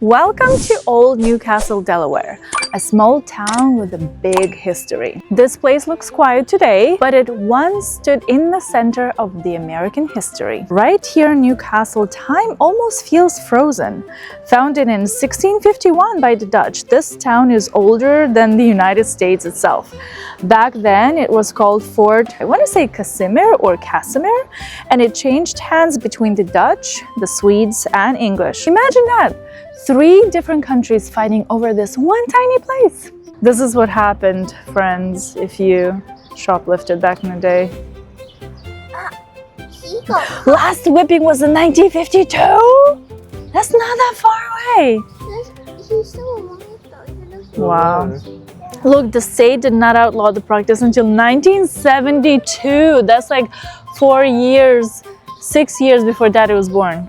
Welcome to Old Newcastle, Delaware, a small town with a big history. This place looks quiet today, but it once stood in the center of the American history. Right here in Newcastle, time almost feels frozen. Founded in 1651 by the Dutch, this town is older than the United States itself. Back then, it was called Fort, I want to say Casimir or Casimir, and it changed hands between the Dutch, the Swedes, and English. Imagine that! 3 different countries fighting over this one tiny place. This is what happened, friends, if you shoplifted back in the day. Last whipping was in 1952? That's not that far away. He's still alive though, even though he Wow. Look, the state did not outlaw the practice until 1972. That's like 4 years, 6 years before Daddy was born.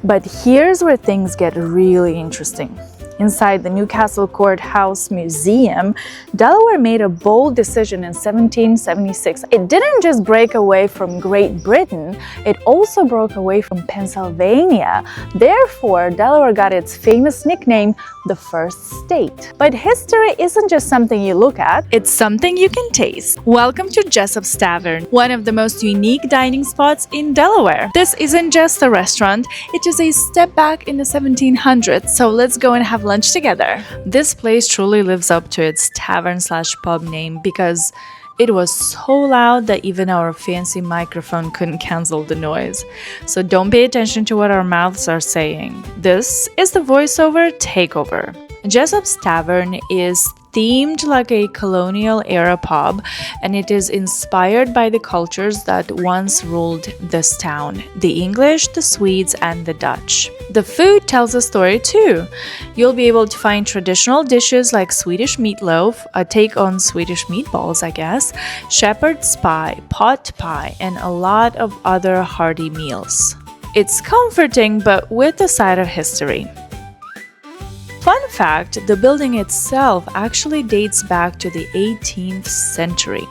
But here's where things get really interesting. Inside the Newcastle Courthouse Museum, Delaware made a bold decision in 1776. It didn't just break away from Great Britain, it also broke away from Pennsylvania. Therefore, Delaware got its famous nickname, the First State. But history isn't just something you look at, it's something you can taste. Welcome to Jessop's Tavern, one of the most unique dining spots in Delaware. This isn't just a restaurant, it is a step back in the 1700s, so let's go and have lunch together. This place truly lives up to its tavern/pub name because it was so loud that even our fancy microphone couldn't cancel the noise. So don't pay attention to what our mouths are saying. This is the voiceover takeover. Jessop's Tavern is themed like a colonial-era pub, and it is inspired by the cultures that once ruled this town: the English, the Swedes, and the Dutch. The food tells a story too. You'll be able to find traditional dishes like Swedish meatloaf, a take on Swedish meatballs, I guess, shepherd's pie, pot pie, and a lot of other hearty meals. It's comforting, but with a side of history. Fun fact, the building itself actually dates back to the 18th century,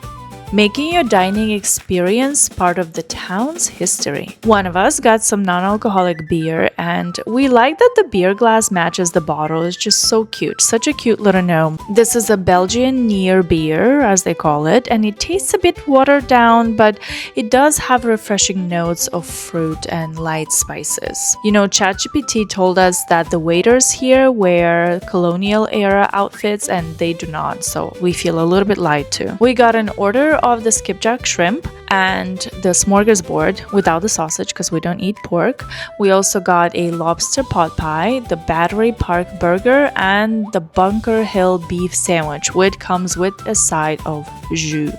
making your dining experience part of the town's history. One of us got some non-alcoholic beer, and we like that the beer glass matches the bottle. It's just so cute, such a cute little gnome. This is a Belgian near beer, as they call it, and it tastes a bit watered down, but it does have refreshing notes of fruit and light spices. You know, ChatGPT told us that the waiters here wear colonial-era outfits, and they do not, so we feel a little bit light too. We got an order of the skipjack shrimp and the smorgasbord without the sausage because we don't eat pork. We also got a lobster pot pie, the Battery Park burger, and the Bunker Hill beef sandwich, which comes with a side of jus.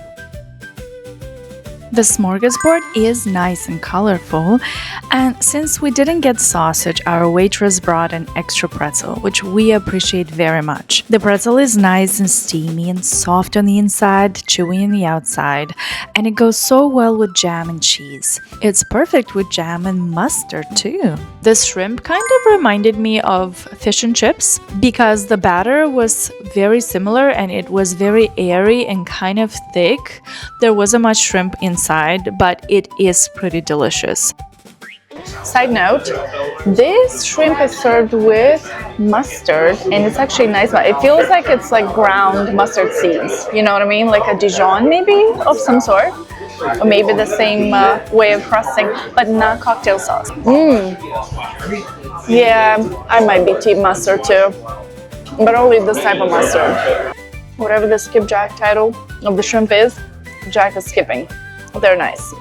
The smorgasbord is nice and colorful, and since we didn't get sausage, our waitress brought an extra pretzel, which we appreciate very much. The pretzel is nice and steamy and soft on the inside, chewy on the outside, and it goes so well with jam and cheese. It's perfect with jam and mustard too. The shrimp kind of reminded me of fish and chips because the batter was very similar and it was very airy and kind of thick. There wasn't much shrimp inside, but it is pretty delicious. Side note, this shrimp is served with mustard, and it's actually nice. It feels like it's like ground mustard seeds. You know what I mean? Like a Dijon maybe of some sort. Or maybe the same way of crusting, but not cocktail sauce. Yeah, I might be team mustard too, but only this type of mustard. Whatever the skipjack title of the shrimp is, Jack is skipping. They're nice.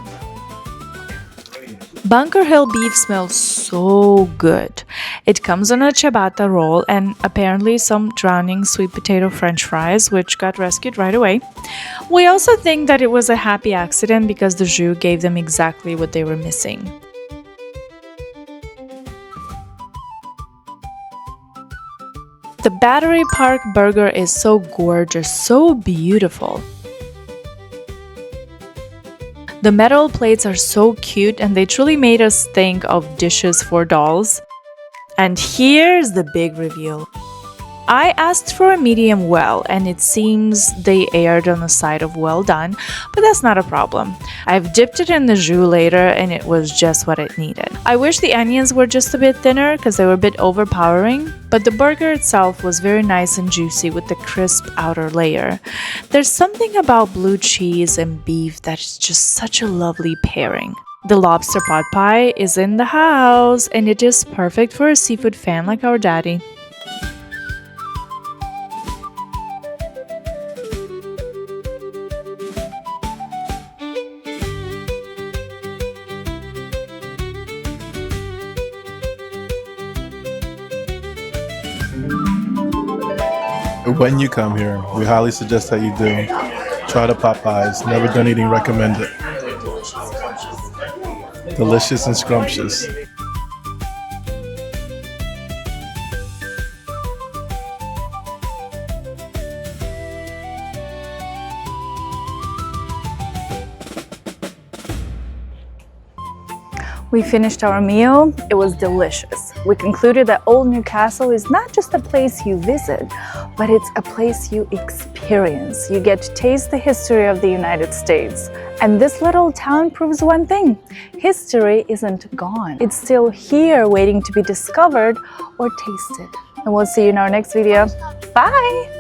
Bunker Hill beef smells so good. It comes on a ciabatta roll and apparently some drowning sweet potato french fries, which got rescued right away. We also think that it was a happy accident because the jus gave them exactly what they were missing. The Battery Park burger is so gorgeous, so beautiful. The metal plates are so cute and they truly made us think of dishes for dolls. And here's the big reveal. I asked for a medium well, and it seems they erred on the side of well done, but that's not a problem. I've dipped it in the jus later, and it was just what it needed. I wish the onions were just a bit thinner because they were a bit overpowering, but the burger itself was very nice and juicy with the crisp outer layer. There's something about blue cheese and beef that's just such a lovely pairing. The lobster pot pie is in the house, and it is perfect for a seafood fan like our daddy. When you come here, we highly suggest that you do. Try the pot pies. Never done eating, recommend it. Delicious and scrumptious. We finished our meal. It was delicious. We concluded that Old Newcastle is not just a place you visit, but it's a place you experience. You get to taste the history of the United States. And this little town proves one thing: history isn't gone. It's still here waiting to be discovered or tasted. And we'll see you in our next video. Bye!